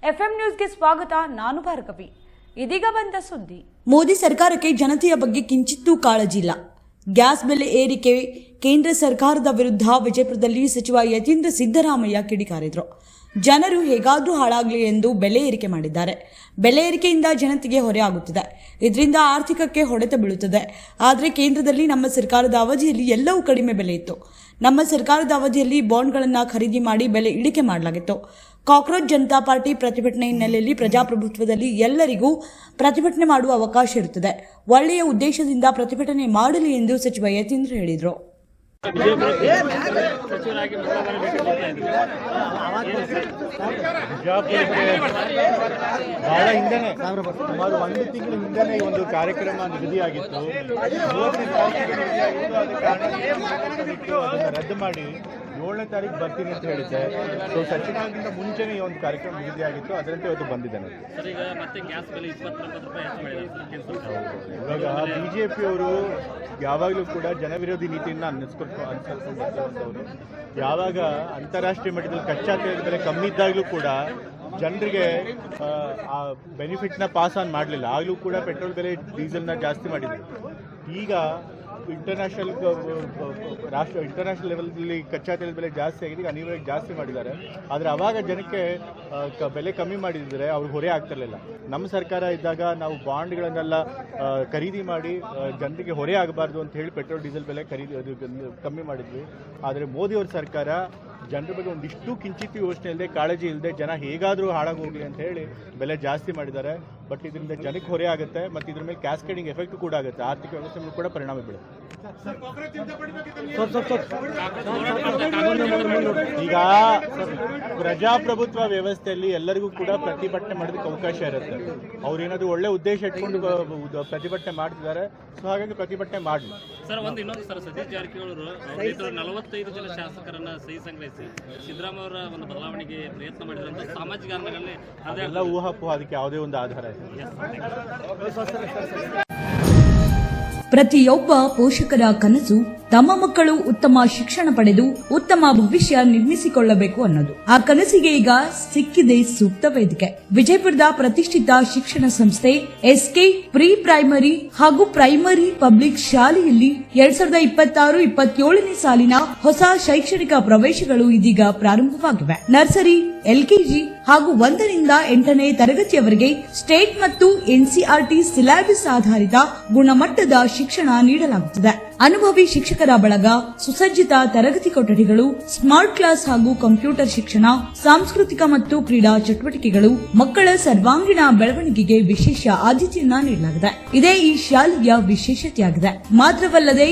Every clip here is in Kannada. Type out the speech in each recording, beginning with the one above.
ಎಫ್ಎಂ ನ್ಯೂಸ್ಗೆ ಸ್ವಾಗತ. ನಾನು ಭಾರ್ಗವಿ. ಇದೀಗ ಬಂದ ಸುದ್ದಿ. ಮೋದಿ ಸರ್ಕಾರಕ್ಕೆ ಜನತೆಯ ಬಗ್ಗೆ ಕಿಂಚಿತ್ತೂ ಕಾಳಜಿ ಇಲ್ಲ. ಗ್ಯಾಸ್ ಬೆಲೆ ಏರಿಕೆ ಕೇಂದ್ರ ಸರ್ಕಾರದ ವಿರುದ್ಧ ವಿಜಯಪುರದಲ್ಲಿ ಸಚಿವ ಯತೀಂದ್ರ ಸಿದ್ದರಾಮಯ್ಯ ಕಿಡಿಕಾರಿದ್ರು. ಜನರು ಹೇಗಾದ್ರೂ ಹಾಳಾಗಲಿ ಎಂದು ಬೆಲೆ ಏರಿಕೆ ಮಾಡಿದ್ದಾರೆ. ಬೆಲೆ ಏರಿಕೆಯಿಂದ ಜನತೆಗೆ ಹೊರೆ ಆಗುತ್ತಿದೆ. ಇದರಿಂದ ಆರ್ಥಿಕಕ್ಕೆ ಹೊಡೆತ ಬೀಳುತ್ತದೆ. ಆದರೆ ಕೇಂದ್ರದಲ್ಲಿ ನಮ್ಮ ಸರ್ಕಾರದ ಅವಧಿಯಲ್ಲಿ ಎಲ್ಲವೂ ಕಡಿಮೆ ಬೆಲೆ ಇತ್ತು. ನಮ್ಮ ಸರ್ಕಾರದ ಅವಧಿಯಲ್ಲಿ ಬಾಂಡ್ಗಳನ್ನು ಖರೀದಿ ಮಾಡಿ ಬೆಲೆ ಇಳಿಕೆ ಮಾಡಲಾಗಿತ್ತು. ಕಾಕ್ರೋಚ್ ಜನತಾ ಪಾರ್ಟಿ ಪ್ರತಿಭಟನೆ ಹಿನ್ನೆಲೆಯಲ್ಲಿ ಪ್ರಜಾಪ್ರಭುತ್ವದಲ್ಲಿ ಎಲ್ಲರಿಗೂ ಪ್ರತಿಭಟನೆ ಮಾಡುವ ಅವಕಾಶ ಇರುತ್ತದೆ. ಒಳ್ಳೆಯ ಉದ್ದೇಶದಿಂದ ಪ್ರತಿಭಟನೆ ಮಾಡಲಿ ಎಂದು ಸಚಿವ ಯತೀಂದ್ರ ಹೇಳಿದರು. ಬಹಳ ಹಿಂದೆನೆ ಸುಮಾರು 1 ತಿಂಗಳ ಹಿಂದೆನೆ ಈ ಒಂದು ಕಾರ್ಯಕ್ರಮ ನಿಗದಿಯಾಗಿತ್ತು. 30ನೇ ತಾರೀಕಿಗೆ ನಿಗದಿಯಾಗಿತ್ತು. ಅದೇ ಕಾರಣಕ್ಕೆ ಅದನ್ನು ರದ್ದು ಮಾಡಿ 7ನೇ ತಾರೀಕು ಬರ್ತೀನಿ ಅಂತ ಹೇಳಿದ್ದೆ. ಸೊ ಸಚಿವಾಲಯದಿಂದ ಮುಂಚೆನೇ ಈ ಒಂದು ಕಾರ್ಯಕ್ರಮ ನಿಗದಿಯಾಗಿತ್ತು. ಅದರಂತೆ ಇವತ್ತು ಬಂದಿದ್ದೇನೆ. ಇವಾಗ ಬಿಜೆಪಿಯವರು ಯಾವಾಗಲೂ ಕೂಡ ಜನವಿರೋಧಿ ನೀತಿಯನ್ನು ಅನುಸರಿಸುವಂಥವ್ರು. ಯಾವಾಗ ಅಂತಾರಾಷ್ಟ್ರೀಯ ಮಟ್ಟದಲ್ಲಿ ಕಚ್ಚಾ ತೈಲದ ಬೆಲೆ ಕಮ್ಮಿ ಇದ್ದಾಗಲೂ ಕೂಡ ಜನರಿಗೆ ಆ ಬೆನಿಫಿಟ್ನ ಪಾಸ್ ಆನ್ ಮಾಡಲಿಲ್ಲ. ಆಗಲೂ ಕೂಡ ಪೆಟ್ರೋಲ್ ಬೆಲೆ ಡೀಸೆಲ್ನ ಜಾಸ್ತಿ ಮಾಡಿದರು. ಈಗ ಇಂಟರ್ನ್ಯಾಷನಲ್ ಲೆವೆಲ್ನಲ್ಲಿ ಕಚ್ಚಾ ತೈಲದ ಬೆಲೆ ಜಾಸ್ತಿ ಆಗಿದೆ. ಈಗ ಅನಿವಾರ್ಯವಾಗಿ ಜಾಸ್ತಿ ಮಾಡಿದ್ದಾರೆ. ಆದರೆ ಅವಾಗ ಜನಕ್ಕೆ ಬೆಲೆ ಕಮ್ಮಿ ಮಾಡಿದರೆ ಅವ್ರಿಗೆ ಹೊರೆ ಆಗ್ತಿರಲಿಲ್ಲ. ನಮ್ಮ ಸರ್ಕಾರ ಇದ್ದಾಗ ನಾವು ಬಾಂಡ್ಗಳನ್ನೆಲ್ಲ ಖರೀದಿ ಮಾಡಿ ಜನರಿಗೆ ಹೊರೆ ಆಗಬಾರ್ದು ಅಂತ ಹೇಳಿ ಪೆಟ್ರೋಲ್ ಡೀಸೆಲ್ ಬೆಲೆ ಕಮ್ಮಿ ಮಾಡಿದ್ವಿ. ಆದರೆ ಮೋದಿಯವ್ರ ಸರ್ಕಾರ ಜನರ ಬಗ್ಗೆ ಒಂದಿಷ್ಟು ಕಿಂಚಿತ್ತು ಯೋಚನೆ ಇಲ್ಲದೆ, ಕಾಳಜಿ ಇಲ್ಲದೆ, ಜನ ಹೇಗಾದರೂ ಹಾಳಾಗಿ ಹೋಗಲಿ ಅಂತ ಹೇಳಿ ಬೆಲೆ ಜಾಸ್ತಿ ಮಾಡಿದ್ದಾರೆ. ಬಟ್ ಇದರಿಂದ ಜನಕ್ಕೆ ಹೊರೆ ಆಗುತ್ತೆ ಮತ್ತು ಇದ್ರ ಮೇಲೆ ಕ್ಯಾಸ್ಕೇಡಿಂಗ್ ಎಫೆಕ್ಟ್ ಕೂಡ ಆಗುತ್ತೆ. ಆರ್ಥಿಕ ವ್ಯವಸ್ಥೆ ಮೇಲೆ ಕೂಡ ಪರಿಣಾಮ ಬೀಳುತ್ತೆ. ಈಗ ಪ್ರಜಾಪ್ರಭುತ್ವ ವ್ಯವಸ್ಥೆಯಲ್ಲಿ ಎಲ್ಲರಿಗೂ ಕೂಡ ಪ್ರತಿಭಟನೆ ಮಾಡೋದಕ್ಕೆ ಅವಕಾಶ ಇರುತ್ತೆ. ಅವ್ರೇನಾದ್ರು ಒಳ್ಳೆ ಉದ್ದೇಶ ಇಟ್ಕೊಂಡು ಪ್ರತಿಭಟನೆ ಮಾಡ್ತಿದ್ದಾರೆ. ಸೊ ಹಾಗಾಗಿ ಪ್ರತಿಭಟನೆ ಮಾಡಲಿ. ಸರ್, ಇನ್ನೊಂದು ಸರ್, ಸತೀಶ್ ಜಾರಕಿಹೊಳಿ 45 ಜನ ಶಾಸಕರನ್ನ ಸಹಿ ಸಂಗ್ರಹಿಸಿ ಸಿದ್ದರಾಮಯ್ಯ ಅವರ ಒಂದು ಬದಲಾವಣೆಗೆ ಪ್ರಯತ್ನ ಮಾಡಿದಂತ ಸಾಮಾಜಿಕ ಜಾಲತಾಣಗಳಲ್ಲಿ ಅದೆಲ್ಲ ಊಹಾಪೋಹ, ಅದಕ್ಕೆ ಯಾವುದೇ ಒಂದು ಆಧಾರ ಇಲ್ಲ. ಪ್ರತಿಯೊಬ್ಬ ಪೋಷಕರ ಕನಸು ತಮ್ಮ ಮಕ್ಕಳು ಉತ್ತಮ ಶಿಕ್ಷಣ ಪಡೆದು ಉತ್ತಮ ಭವಿಷ್ಯ ನಿರ್ಮಿಸಿಕೊಳ್ಳಬೇಕು ಅನ್ನೋದು. ಆ ಕನಸಿಗೆ ಈಗ ಸಿಕ್ಕಿದೆ ಸೂಕ್ತ ವೇದಿಕೆ. ವಿಜಯಪುರದ ಪ್ರತಿಷ್ಠಿತ ಶಿಕ್ಷಣ ಸಂಸ್ಥೆ ಎಸ್ಕೆ ಪ್ರೀ ಪ್ರೈಮರಿ ಹಾಗೂ ಪ್ರೈಮರಿ ಪಬ್ಲಿಕ್ ಶಾಲೆಯಲ್ಲಿ 2026-27ನೇ ಸಾಲಿನ ಹೊಸ ಶೈಕ್ಷಣಿಕ ಪ್ರವೇಶಗಳು ಇದೀಗ ಪ್ರಾರಂಭವಾಗಿವೆ. ನರ್ಸರಿ, ಎಲ್ಕೆಜಿ ಹಾಗೂ 1ರಿಂದ 8ನೇ ತರಗತಿಯವರೆಗೆ ಸ್ಟೇಟ್ ಮತ್ತು ಎನ್ಸಿಆರ್ಟಿ ಸಿಲೆಬಸ್ ಆಧಾರಿತ ಗುಣಮಟ್ಟದ ಶಿಕ್ಷಣ ನೀಡಲಾಗುತ್ತದೆ. ಅನುಭವಿ ಶಿಕ್ಷಕರ ಬಳಗ, ಸುಸಜ್ಜಿತ ತರಗತಿ ಕೊಠಡಿಗಳು, ಸ್ಮಾರ್ಟ್ ಕ್ಲಾಸ್ ಹಾಗೂ ಕಂಪ್ಯೂಟರ್ ಶಿಕ್ಷಣ, ಸಾಂಸ್ಕೃತಿಕ ಮತ್ತು ಕ್ರೀಡಾ ಚಟುವಟಿಕೆಗಳು, ಮಕ್ಕಳ ಸರ್ವಾಂಗೀಣ ಬೆಳವಣಿಗೆಗೆ ವಿಶೇಷ ಆದ್ಯತೆಯನ್ನ ನೀಡಲಾಗಿದೆ. ಇದೇ ಈ ಶಾಲೆಯ ವಿಶೇಷತೆಯಾಗಿದೆ. ಮಾತ್ರವಲ್ಲದೆ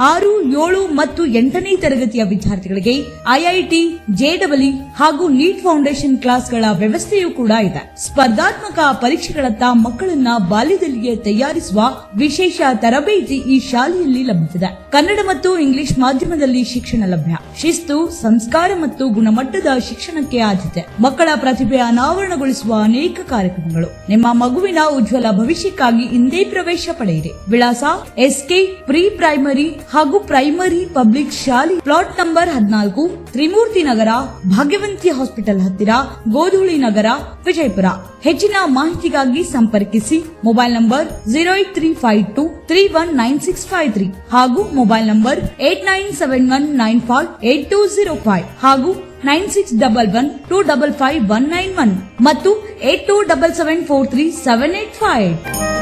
6, 7 ಮತ್ತು 8ನೇ ತರಗತಿಯ ವಿದ್ಯಾರ್ಥಿಗಳಿಗೆ ಐಐಟಿ, ಜೆಇಇ ಹಾಗೂ ನೀಟ್ ಫೌಂಡೇಶನ್ ಕ್ಲಾಸ್ಗಳ ವ್ಯವಸ್ಥೆಯೂ ಕೂಡ ಇದೆ. ಸ್ಪರ್ಧಾತ್ಮಕ ಪರೀಕ್ಷೆಗಳತ್ತ ಮಕ್ಕಳನ್ನ ಬಾಲ್ಯದಲ್ಲಿಯೇ ತಯಾರಿಸುವ ವಿಶೇಷ ತರಬೇತಿ ಈ ಶಾಲೆಯಲ್ಲಿ ಲಭ್ಯವಿದೆ. ಕನ್ನಡ ಮತ್ತು ಇಂಗ್ಲಿಷ್ ಮಾಧ್ಯಮದಲ್ಲಿ ಶಿಕ್ಷಣ ಲಭ್ಯ. ಶಿಸ್ತು, ಸಂಸ್ಕಾರ ಮತ್ತು ಗುಣಮಟ್ಟದ ಶಿಕ್ಷಣಕ್ಕೆ ಆದ್ಯತೆ. ಮಕ್ಕಳ ಪ್ರತಿಭೆ ಅನಾವರಣಗೊಳಿಸುವ ಅನೇಕ ಕಾರ್ಯಕ್ರಮಗಳು. ನಿಮ್ಮ ಮಗುವಿನ ಉಜ್ವಲ ಭವಿಷ್ಯಕ್ಕಾಗಿ ಇಂದೇ ಪ್ರವೇಶ ಪಡೆಯಿರಿ. ವಿಳಾಸ ಎಸ್ಕೆ ಪ್ರೀ ಪ್ರೈಮರಿ ಹಾಗೂ ಪ್ರೈಮರಿ ಪಬ್ಲಿಕ್ ಶಾಲೆ, ಪ್ಲಾಟ್ ನಂಬರ್ 14, ತ್ರಿಮೂರ್ತಿ ನಗರ, ಭಾಗ್ಯವಂತಿ ಹಾಸ್ಪಿಟಲ್ ಹತ್ತಿರ, ಗೋಧೂಳಿ ನಗರ, ವಿಜಯಪುರ. ಹೆಚ್ಚಿನ ಮಾಹಿತಿಗಾಗಿ ಸಂಪರ್ಕಿಸಿ. ಮೊಬೈಲ್ ನಂಬರ್ 08352319653 ಹಾಗೂ ಮೊಬೈಲ್ ನಂಬರ್ 8971958205 ಹಾಗೂ 9611255191 ಮತ್ತು 8277437858.